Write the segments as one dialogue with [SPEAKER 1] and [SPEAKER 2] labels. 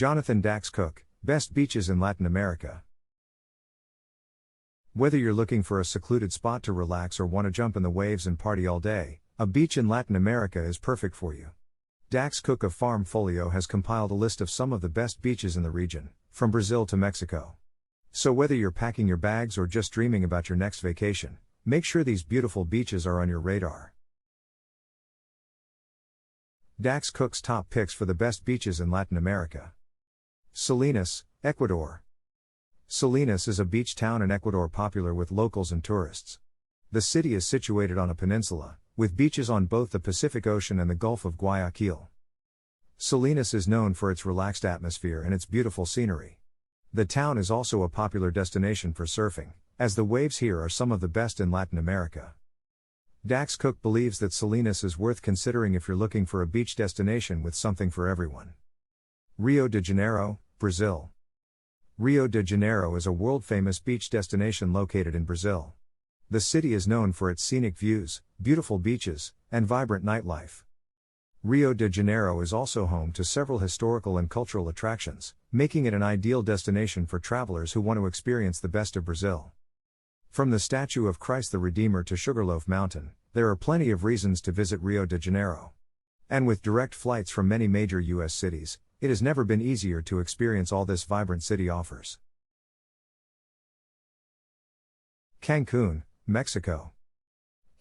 [SPEAKER 1] Jonathan Dax Cooke, Best Beaches in Latin America. Whether you're looking for a secluded spot to relax or want to jump in the waves and party all day, a beach in Latin America is perfect for you. Dax Cooke of FarmFolio has compiled a list of some of the best beaches in the region, from Brazil to Mexico. So whether you're packing your bags or just dreaming about your next vacation, make sure these beautiful beaches are on your radar. Dax Cooke's top picks for the best beaches in Latin America. Salinas, Ecuador. Salinas is a beach town in Ecuador popular with locals and tourists. The city is situated on a peninsula, with beaches on both the Pacific Ocean and the Gulf of Guayaquil. Salinas is known for its relaxed atmosphere and its beautiful scenery. The town is also a popular destination for surfing, as the waves here are some of the best in Latin America. Dax Cooke believes that Salinas is worth considering if you're looking for a beach destination with something for everyone. Rio de Janeiro, Brazil. Rio de Janeiro is a world-famous beach destination located in Brazil. The city is known for its scenic views, beautiful beaches, and vibrant nightlife. Rio de Janeiro is also home to several historical and cultural attractions, making it an ideal destination for travelers who want to experience the best of Brazil. From the statue of Christ the Redeemer to Sugarloaf Mountain, there are plenty of reasons to visit Rio de Janeiro. And with direct flights from many major U.S. cities, it has never been easier to experience all this vibrant city offers. Cancun, Mexico.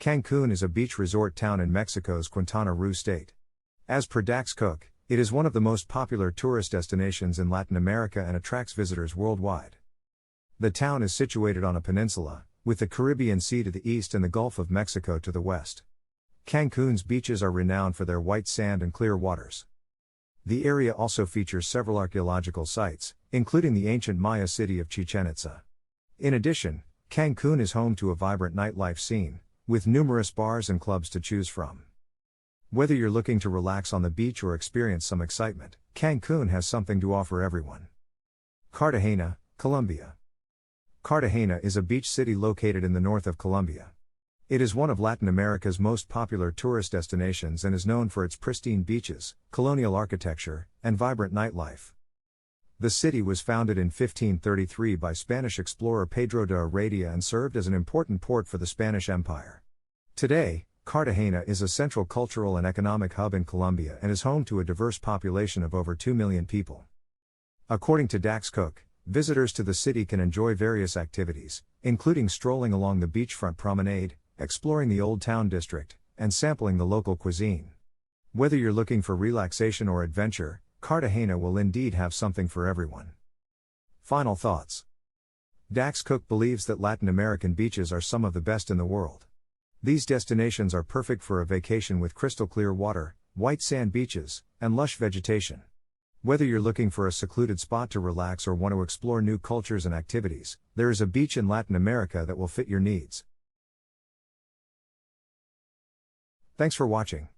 [SPEAKER 1] Cancun is a beach resort town in Mexico's Quintana Roo state. As per Dax Cooke, it is one of the most popular tourist destinations in Latin America and attracts visitors worldwide. The town is situated on a peninsula, with the Caribbean Sea to the east and the Gulf of Mexico to the west. Cancun's beaches are renowned for their white sand and clear waters. The area also features several archaeological sites, including the ancient Maya city of Chichen Itza. In addition, Cancun is home to a vibrant nightlife scene, with numerous bars and clubs to choose from. Whether you're looking to relax on the beach or experience some excitement, Cancun has something to offer everyone. Cartagena, Colombia. Cartagena is a beach city located in the north of Colombia. It is one of Latin America's most popular tourist destinations and is known for its pristine beaches, colonial architecture, and vibrant nightlife. The city was founded in 1533 by Spanish explorer Pedro de Heredia and served as an important port for the Spanish Empire. Today, Cartagena is a central cultural and economic hub in Colombia and is home to a diverse population of over 2 million people. According to Dax Cooke, visitors to the city can enjoy various activities, including strolling along the beachfront promenade, exploring the Old Town district, and sampling the local cuisine. Whether you're looking for relaxation or adventure, Cartagena will indeed have something for everyone. Final thoughts. Dax Cooke believes that Latin American beaches are some of the best in the world. These destinations are perfect for a vacation with crystal clear water, white sand beaches, and lush vegetation. Whether you're looking for a secluded spot to relax or want to explore new cultures and activities, there is a beach in Latin America that will fit your needs. Thanks for watching.